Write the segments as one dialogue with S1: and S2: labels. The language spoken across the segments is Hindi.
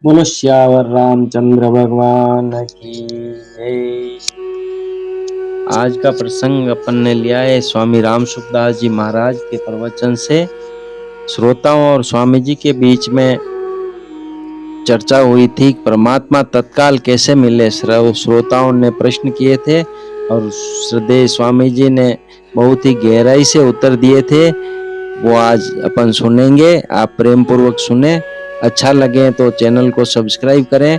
S1: बोलो श्यावर रामचंद्र भगवान की जय। आज का प्रसंग अपन ने लिया है स्वामी राम सुखदास जी महाराज के प्रवचन से। श्रोताओं और स्वामी जी के बीच में चर्चा हुई थी, परमात्मा तत्काल कैसे मिले। श्रोताओं ने प्रश्न किए थे और श्रद्धेय स्वामी जी ने बहुत ही गहराई से उत्तर दिए थे। वो आज अपन सुनेंगे, आप प्रेम पूर्वक सुने। अच्छा लगे तो चैनल को सब्सक्राइब करें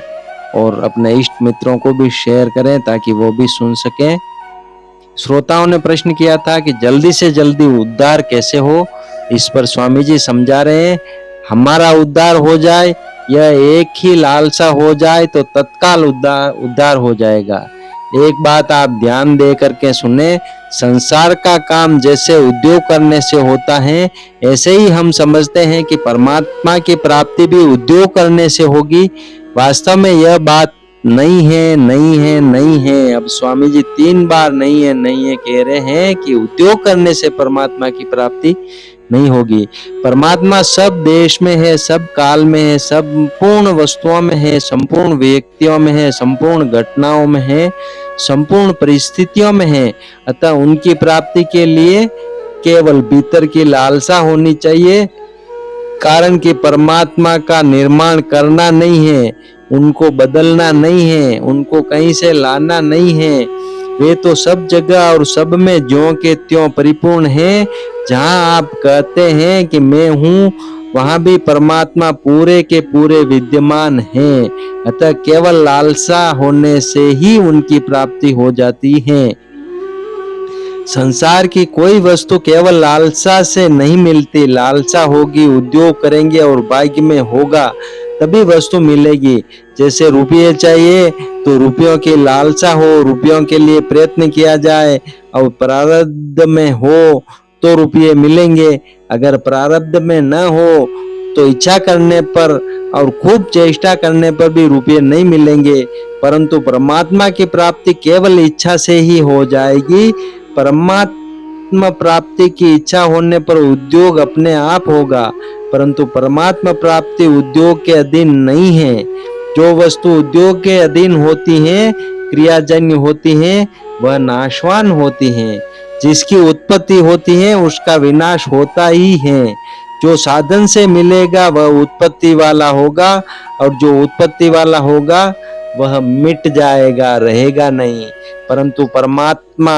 S1: और अपने इष्ट मित्रों को भी शेयर करें ताकि वो भी सुन सकें। श्रोताओं ने प्रश्न किया था कि जल्दी से जल्दी उद्धार कैसे हो। इस पर स्वामी जी समझा रहे हैं, हमारा उद्धार हो जाए, यह एक ही लालसा हो जाए तो तत्काल उद्धार हो जाएगा। एक बात आप ध्यान दे करके सुने, संसार का काम जैसे उद्योग करने से होता है, ऐसे ही हम समझते हैं कि परमात्मा की प्राप्ति भी उद्योग करने से होगी। वास्तव में यह बात नहीं है, नहीं है, नहीं है। अब स्वामी जी 3 बार नहीं है, नहीं है कह रहे हैं कि उद्योग करने से परमात्मा की प्राप्ति नहीं होगी। परमात्मा सब देश में है, सब काल में है, संपूर्ण वस्तुओं में है, संपूर्ण व्यक्तियों में है, संपूर्ण घटनाओं में है, संपूर्ण परिस्थितियों में है। अतः उनकी प्राप्ति के लिए केवल भीतर की लालसा होनी चाहिए। कारण कि परमात्मा का निर्माण करना नहीं है, उनको बदलना नहीं है, उनको कहीं से लाना नहीं है। वे तो सब जगह और सब में ज्यों के त्यों परिपूर्ण है। जहां आप कहते हैं कि मैं हूँ, वहां भी परमात्मा पूरे के पूरे विद्यमान है। अतः केवल लालसा होने से ही उनकी प्राप्ति हो जाती है। संसार की कोई वस्तु केवल लालसा से नहीं मिलती। लालसा होगी, उद्योग करेंगे और भाग्य में होगा तभी वस्तु मिलेगी। जैसे रुपये चाहिए तो रुपयों की लालसा हो, रुपयों के लिए प्रयत्न किया जाए और प्रारब्ध में हो तो रुपये मिलेंगे। अगर प्रारब्ध में न हो तो इच्छा करने पर और खूब चेष्टा करने पर भी रुपये नहीं मिलेंगे। परंतु परमात्मा की प्राप्ति केवल इच्छा से ही हो जाएगी। परमात्मा प्राप्ति की इच्छा होने पर उद्योग अपने आप होगा, परंतु परमात्मा प्राप्ति उद्योग के अधीन नहीं है। जो वस्तु उद्योग के अधीन होती है, क्रियाजन्य होती है, वह नाशवान होती है। जिसकी उत्पत्ति होती है उसका विनाश होता ही है। जो साधन से मिलेगा वह उत्पत्ति वाला होगा और जो उत्पत्ति वाला होगा वह मिट जाएगा, रहेगा नहीं। परंतु परमात्मा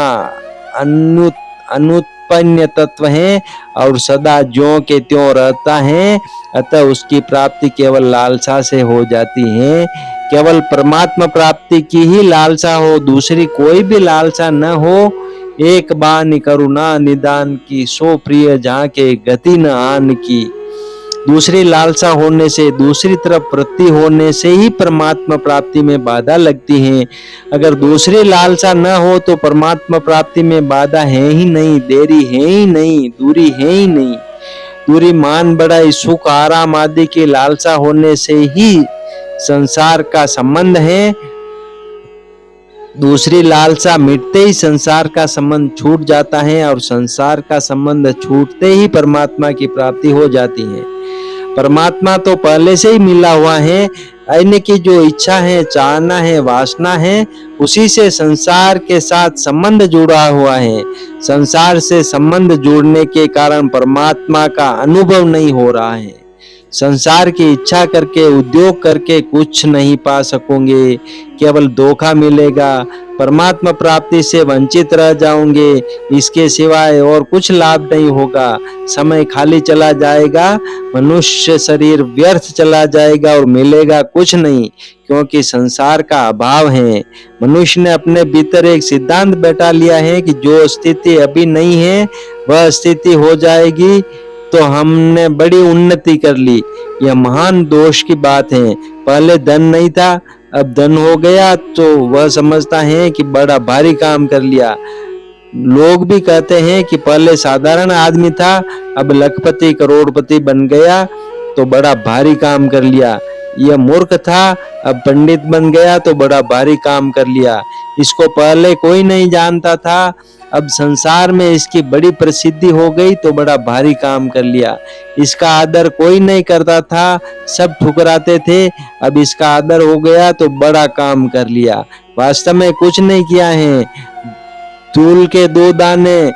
S1: अनुत्पन्न तत्व है और सदा ज्यों के त्यों रहता है। अतः उसकी प्राप्ति केवल लालसा से हो जाती है। केवल परमात्मा प्राप्ति की ही लालसा हो, दूसरी कोई भी लालसा न हो। एक बानी करुणा निदान की, सो प्रिय जहाँ के गति न आन की। दूसरी लालसा होने से, दूसरी तरफ वृत्ति होने से ही परमात्मा प्राप्ति में बाधा लगती है। अगर दूसरी लालसा न हो तो परमात्मा प्राप्ति में बाधा है ही नहीं, देरी है ही नहीं, दूरी है ही नहीं। दूरी, मान बढ़ाई, सुख आराम आदि की लालसा होने से ही संसार का संबंध है। दूसरी लालसा मिटते ही संसार का संबंध छूट जाता है और संसार का संबंध छूटते ही परमात्मा की प्राप्ति हो जाती है। परमात्मा तो पहले से ही मिला हुआ है। अन्य की जो इच्छा है, चाहना है, वासना है, उसी से संसार के साथ संबंध जुड़ा हुआ है। संसार से संबंध जुड़ने के कारण परमात्मा का अनुभव नहीं हो रहा है। संसार की इच्छा करके, उद्योग करके कुछ नहीं पा सकोगे, केवल धोखा मिलेगा। परमात्मा प्राप्ति से वंचित रह जाओगे, इसके सिवाय और कुछ लाभ नहीं होगा। समय खाली चला जाएगा, मनुष्य शरीर व्यर्थ चला जाएगा और मिलेगा कुछ नहीं, क्योंकि संसार का अभाव है। मनुष्य ने अपने भीतर एक सिद्धांत बैठा लिया है कि जो स्थिति अभी नहीं है वह स्थिति हो जाएगी तो हमने बड़ी उन्नति कर ली। यह महान दोष की बात है। पहले धन नहीं था, अब धन हो गया तो वह समझता है कि बड़ा भारी काम कर लिया। लोग भी कहते हैं कि पहले साधारण आदमी था, अब लखपति करोड़पति बन गया तो बड़ा भारी काम कर लिया। यह मूर्ख था, अब पंडित बन गया तो बड़ा भारी काम कर लिया। इसको पहले कोई नहीं जानता था, अब संसार में इसकी बड़ी प्रसिद्धि हो गई तो बड़ा भारी काम कर लिया। इसका आदर कोई नहीं करता था, सब ठुकराते थे, अब इसका आदर हो गया तो बड़ा काम कर लिया। वास्तव में कुछ नहीं किया है, धूल के 2 दाने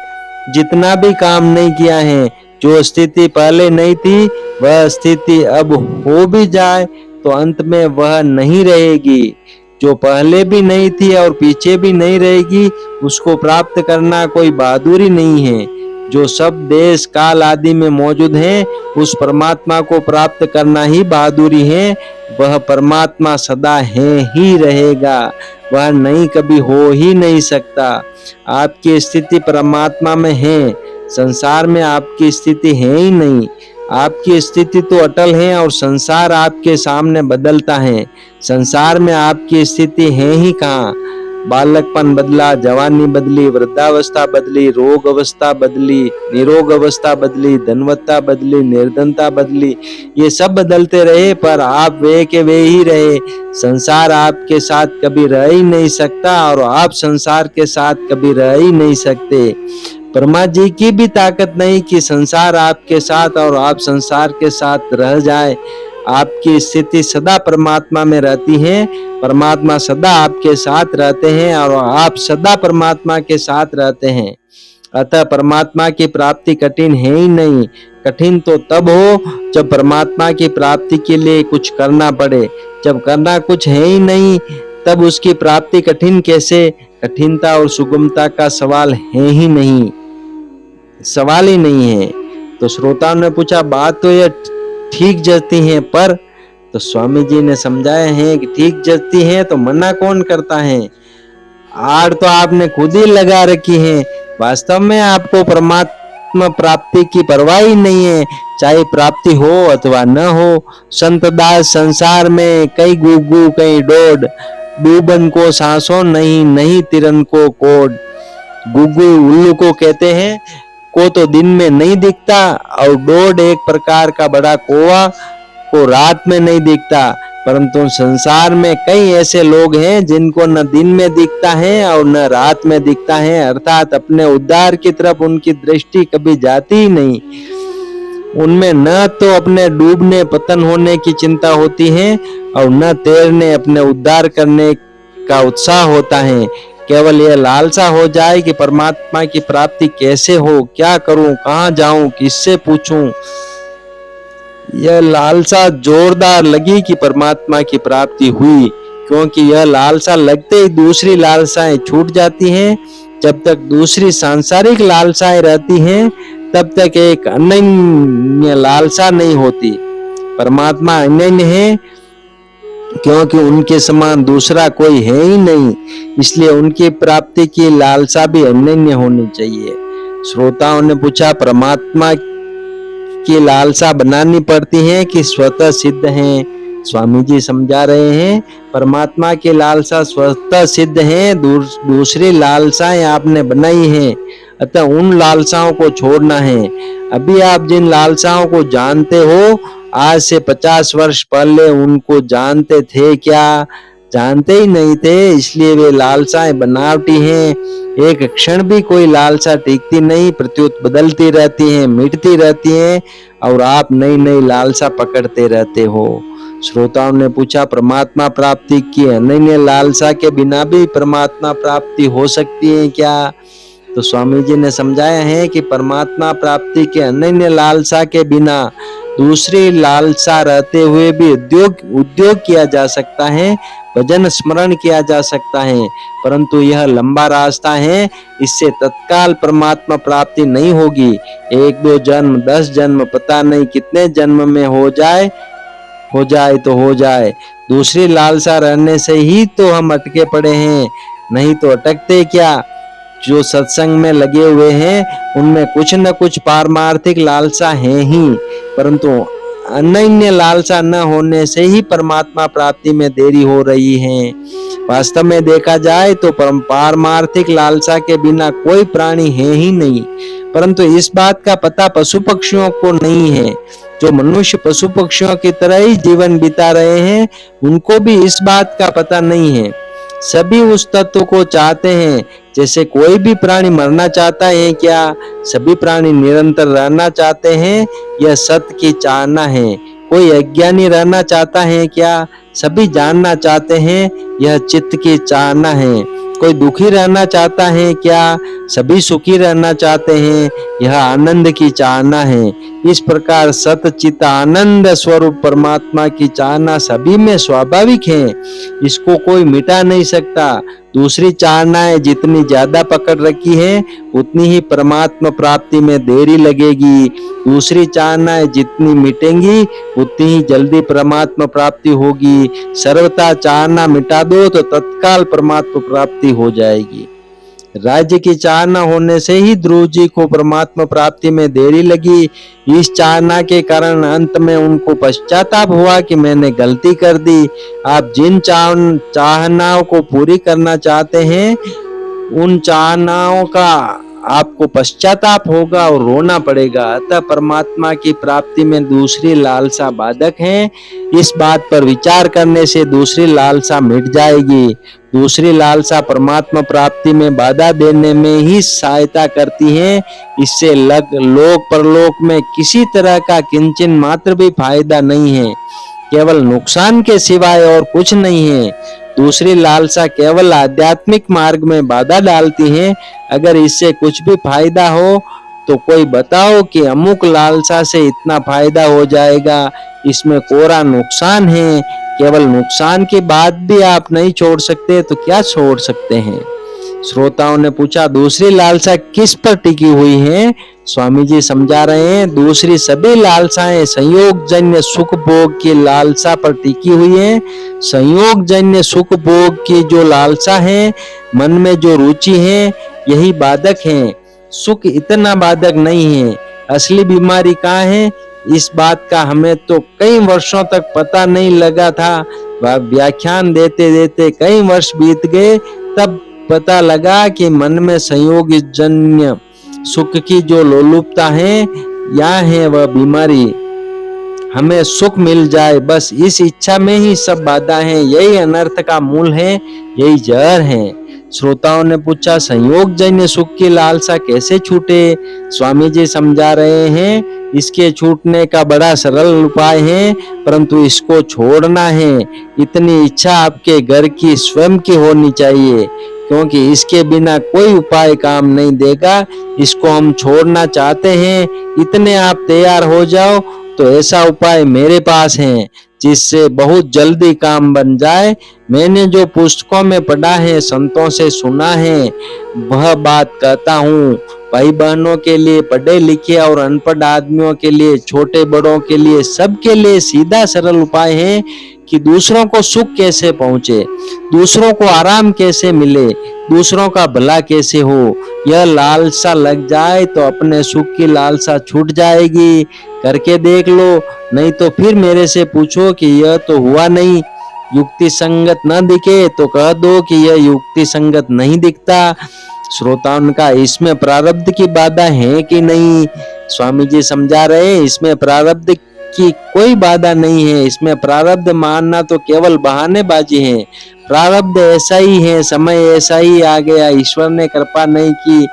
S1: जितना भी काम नहीं किया है। जो स्थिति पहले नहीं थी वह स्थिति अब हो भी जाए तो अंत में वह नहीं रहेगी। जो पहले भी नहीं थी और पीछे भी नहीं रहेगी, उसको प्राप्त करना कोई बहादुरी नहीं है। जो सब देश काल आदि में मौजूद है, उस परमात्मा को प्राप्त करना ही बहादुरी है। वह परमात्मा सदा है ही रहेगा, वह नहीं कभी हो ही नहीं सकता। आपकी स्थिति परमात्मा में है, संसार में आपकी स्थिति है ही नहीं। आपकी स्थिति तो अटल है और संसार आपके सामने बदलता है। संसार में आपकी स्थिति है ही कहाँ। बालकपन बदला, जवानी बदली, वृद्धावस्था बदली, रोग अवस्था बदली, निरोग अवस्था बदली, धनवत्ता बदली, निर्धनता बदली, ये सब बदलते रहे पर आप वे के वे ही रहे। संसार आपके साथ कभी रह ही नहीं सकता और आप संसार के साथ कभी रह ही नहीं सकते। ब्रह्मा जी की भी ताकत नहीं कि संसार आपके साथ और आप संसार के साथ रह जाए। आपकी स्थिति सदा परमात्मा में रहती है, परमात्मा सदा आपके साथ रहते हैं और आप सदा परमात्मा के साथ रहते हैं। अतः परमात्मा की प्राप्ति कठिन है ही नहीं। कठिन तो तब हो जब परमात्मा की प्राप्ति के लिए कुछ करना पड़े। जब करना कुछ है ही नहीं तब उसकी प्राप्ति कठिन कैसे। कठिनता और सुगमता का सवाल है ही नहीं, सवाल ही नहीं है। तो श्रोताओं ने पूछा, बात तो यह ठीक जचती है पर, तो स्वामी जी ने समझाया है कि ठीक जचती है तो मना कौन करता है। आड़ तो आपने खुद ही लगा रखी है। वास्तव में आपको परमात्मा प्राप्ति की परवाह ही नहीं है, चाहे प्राप्ति हो अथवा न हो। संत दास संसार में कई गुगु कई डोड, डूबन को सांसों नहीं, नहीं तिरन को कोड। गुगु उल्लू को कहते हैं, को तो दिन में नहीं दिखता और डोड एक प्रकार का बड़ा कौवा को रात में नहीं दिखता। परंतु संसार में कई ऐसे लोग हैं जिनको न दिन में दिखता है और न रात में दिखता है, अर्थात अपने उद्धार की तरफ उनकी दृष्टि कभी जाती ही नहीं। उनमें न तो अपने डूबने पतन होने की चिंता होती है और न तैरने अपने उद्धार करने का उत्साह होता है। केवल यह लालसा हो जाए कि परमात्मा की प्राप्ति कैसे हो, क्या करूं, कहां जाऊं, किससे पूछूं। यह लालसा जोरदार लगी कि परमात्मा की प्राप्ति हुई, क्योंकि यह लालसा लगते ही दूसरी लालसाएं छूट जाती हैं। जब तक दूसरी सांसारिक लालसाएं रहती हैं तब तक एक अनन्य लालसा नहीं होती। परमात्मा अनन्य है क्योंकि उनके समान दूसरा कोई है ही नहीं, इसलिए उनकी प्राप्ति की लालसा भी अनन्य होनी चाहिए। श्रोताओं ने पूछा, परमात्मा की लालसा बनानी पड़ती है कि स्वतः सिद्ध है। स्वामी जी समझा रहे हैं, परमात्मा की लालसा स्वतः सिद्ध है, दूसरी लालसाएं आपने बनाई हैं, अतः उन लालसाओं को छोड़ना है। अभी आप जिन लालसाओं को जानते हो, आज से 50 वर्ष पहले उनको जानते थे क्या? जानते ही नहीं थे, इसलिए वे लालसाएं बनावटी हैं। एक क्षण भी कोई लालसा टिकती नहीं, प्रत्युत बदलती रहती हैं, मिटती रहती हैं और आप नई नई लालसा पकड़ते रहते हो। श्रोताओं ने पूछा, परमात्मा प्राप्ति की अनन्य लालसा के बिना भी परमात्मा प्राप्ति हो सकती है क्या? तो स्वामी जी ने समझाया है कि परमात्मा प्राप्ति के अनन्य लालसा के बिना दूसरी लालसा रहते हुए भी उद्योग किया जा सकता है, भजन स्मरण किया जा सकता है, परंतु यह लंबा रास्ता है, इससे तत्काल परमात्मा प्राप्ति नहीं होगी। 1-2 जन्म, 10 जन्म, पता नहीं कितने जन्म में हो जाए तो हो जाए। दूसरी लालसा रहने से ही तो हम अटके पड़े हैं, नहीं तो अटकते क्या। जो सत्संग में लगे हुए हैं उनमें कुछ न कुछ पारमार्थिक लालसा है ही, परंतु अनन्य लालसा न होने से ही परमात्मा प्राप्ति में देरी हो रही है। वास्तव में देखा जाए तो पारमार्थिक लालसा के बिना कोई प्राणी है ही नहीं, परंतु इस बात का पता पशु पक्षियों को नहीं है। जो मनुष्य पशु पक्षियों की तरह ही जीवन बिता रहे हैं, उनको भी इस बात का पता नहीं है। सभी उस तत्व को चाहते हैं। जैसे कोई भी प्राणी मरना चाहता है क्या? सभी प्राणी निरंतर रहना चाहते हैं, यह सत्य की चाहना है। कोई अज्ञानी रहना चाहता है क्या? सभी जानना चाहते हैं, यह चित्त की चाहना है। कोई दुखी रहना चाहता है क्या? सभी सुखी रहना चाहते हैं, यह आनंद की चाहना है। इस प्रकार सत चित आनंद स्वरूप परमात्मा की चाहना सभी में स्वाभाविक है, इसको कोई मिटा नहीं सकता। दूसरी चाहनाएं जितनी ज्यादा पकड़ रखी है, उतनी ही परमात्मा प्राप्ति में देरी लगेगी। दूसरी चाहनाएं जितनी मिटेंगी, उतनी ही जल्दी परमात्मा प्राप्ति होगी। सर्वथा चाहना मिटा दो तो तत्काल परमात्मा प्राप्ति हो जाएगी। राज्य की चाहना होने से ही ध्रुव जी को परमात्मा प्राप्ति में देरी लगी। इस चाहना के कारण अंत में उनको पश्चाताप हुआ कि मैंने गलती कर दी। आप जिन चाहनाओं को पूरी करना चाहते हैं, उन चाहनाओं का आपको पश्चाताप होगा और रोना पड़ेगा। अतः परमात्मा की प्राप्ति में दूसरी लालसा बाधक है। इस बात पर विचार करने से दूसरी लालसा मिट जाएगी। दूसरी लालसा परमात्मा प्राप्ति में बाधा देने में ही सहायता करती है। इससे लोक परलोक में किसी तरह का किंचन मात्र भी फायदा नहीं है, केवल नुकसान के सिवाय और कुछ नहीं है। दूसरी लालसा केवल आध्यात्मिक मार्ग में बाधा डालती है। अगर इससे कुछ भी फायदा हो तो कोई बताओ कि अमुक लालसा से इतना फायदा हो जाएगा, इसमें कोरा नुकसान है। केवल नुकसान की बात भी आप नहीं छोड़ सकते तो क्या छोड़ सकते हैं? श्रोताओं ने पूछा, दूसरी लालसा किस पर टिकी हुई है? स्वामी जी समझा रहे हैं, दूसरी सभी लालसाएं संयोग जन्य सुख भोग की लालसा पर टिकी हुई है। संयोग जन्य सुख भोग की जो लालसा है, मन में जो रुचि है, यही बाधक है। सुख इतना बाधक नहीं है। असली बीमारी कहाँ है? इस बात का हमें तो कई वर्षों तक पता नहीं लगा था। व्याख्यान देते देते कई वर्ष बीत गए, तब पता लगा कि मन में संयोग जन्य सुख की जो लोलुपता है, यह है वह बीमारी। हमें सुख मिल जाए, बस इस इच्छा में ही सब बाधा है। यही अनर्थ का मूल है, यही जहर है। श्रोताओं ने पूछा, संयोग जन्य सुख की लालसा कैसे छूटे? स्वामी जी समझा रहे हैं, इसके छूटने का बड़ा सरल उपाय है, परंतु इसको छोड़ना है। इतनी इच्छा आपके घर की स्वयं की होनी चाहिए, क्योंकि इसके बिना कोई उपाय काम नहीं देगा। इसको हम छोड़ना चाहते हैं, इतने आप तैयार हो जाओ तो ऐसा उपाय मेरे पास है जिससे बहुत जल्दी काम बन जाए। मैंने जो पुस्तकों में पढ़ा है, संतों से सुना है, वह बात कहता हूँ। भाई बहनों के लिए, पढ़े लिखे और अनपढ़ आदमियों के लिए, छोटे बड़ों के लिए, सबके लिए सीधा सरल उपाय है कि दूसरों को सुख कैसे पहुंचे, दूसरों को आराम कैसे मिले, दूसरों का भला कैसे हो। यह लालसा लग जाए तो अपने सुख की लालसा छूट जाएगी। करके देख लो, नहीं तो फिर मेरे से पूछो कि यह तो हुआ नहीं। युक्ति संगत न दिखे तो कह दो कि यह युक्ति संगत नहीं दिखता। श्रोताओं का, इसमें प्रारब्ध की बाधा है कि नहीं? स्वामी जी समझा रहे, इसमें प्रारब्ध की कोई बाधा नहीं है। इसमें प्रारब्ध मानना तो केवल बहानेबाजी है। प्रारब्ध ऐसा ही है, समय ऐसा ही आ गया। ईश्वर ने कृपा नहीं की,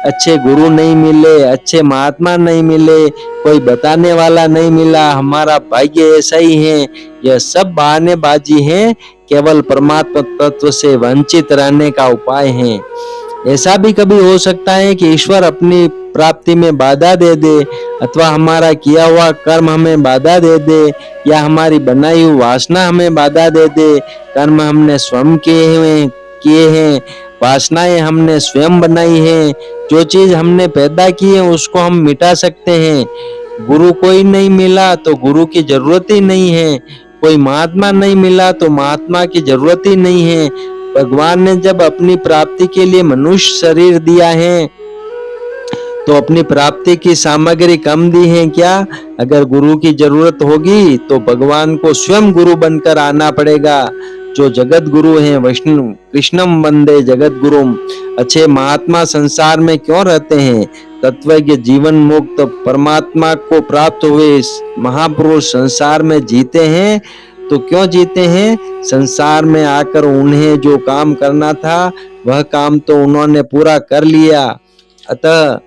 S1: अच्छे गुरु नहीं मिले, अच्छे महात्मा नहीं मिले, कोई बताने वाला नहीं मिला, हमारा भाग्य ऐसा ही है। यह सब बहानेबाजी है, केवल परमात्मा तत्व से वंचित रहने का उपाय है। ऐसा भी कभी हो सकता है कि ईश्वर अपनी प्राप्ति में बाधा दे दे, अथवा हमारा किया हुआ कर्म हमें बाधा दे दे, या हमारी बनाई हुई वासना हमें बाधा दे दे। कर्म हमने स्वयं किए हैं, वासनाएं हमने स्वयं बनाई हैं। जो चीज हमने पैदा की है उसको हम मिटा सकते हैं। गुरु कोई नहीं मिला तो गुरु की जरूरत ही नहीं है। कोई महात्मा नहीं मिला तो महात्मा की जरूरत ही नहीं है। भगवान ने जब अपनी प्राप्ति के लिए मनुष्य शरीर दिया है तो अपनी प्राप्ति की सामग्री कम दी है क्या? अगर गुरु की जरूरत होगी तो भगवान को स्वयं गुरु बनकर आना पड़ेगा। जो जगत गुरु हैं, विष्णु कृष्णम वंदे जगत गुरुम। अच्छे महात्मा संसार में क्यों रहते हैं? तत्वज्ञ जीवन मुक्त परमात्मा को प्राप्त हुए महापुरुष संसार में जीते हैं तो क्यों जीते हैं? संसार में आकर उन्हें जो काम करना था वह काम तो उन्होंने पूरा कर लिया, अतः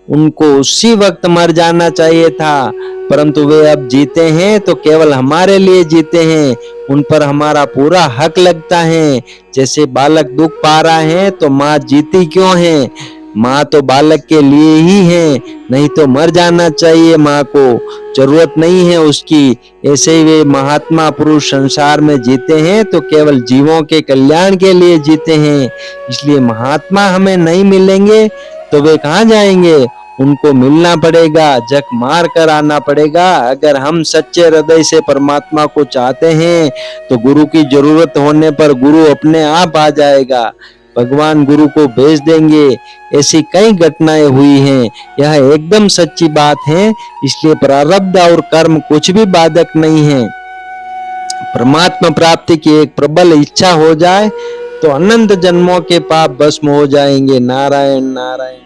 S1: उनको उसी वक्त मर जाना चाहिए था, परंतु वे अब जीते हैं तो केवल हमारे लिए जीते हैं, उन पर हमारा पूरा हक लगता है। जैसे बालक दुख पा रहा है तो माँ जीती क्यों है? माँ तो बालक के लिए ही है, नहीं तो मर जाना चाहिए, माँ को जरूरत नहीं है उसकी। ऐसे ही वे महात्मा पुरुष संसार में जीते हैं तो केवल जीवों के कल्याण के लिए जीते हैं। इसलिए महात्मा हमें नहीं मिलेंगे तो वे कहाँ जाएंगे? उनको मिलना पड़ेगा, जग मार कर आना पड़ेगा। अगर हम सच्चे हृदय से परमात्मा को चाहते हैं तो गुरु की जरूरत होने पर गुरु अपने आप आ जाएगा, भगवान गुरु को भेज देंगे। ऐसी कई घटनाएं हुई हैं, यह एकदम सच्ची बात है। इसलिए प्रारब्ध और कर्म कुछ भी बाधक नहीं है। परमात्मा प्राप्ति की एक प्रबल इच्छा हो जाए तो अनंत जन्मों के पाप भस्म हो जाएंगे। नारायण नारायण।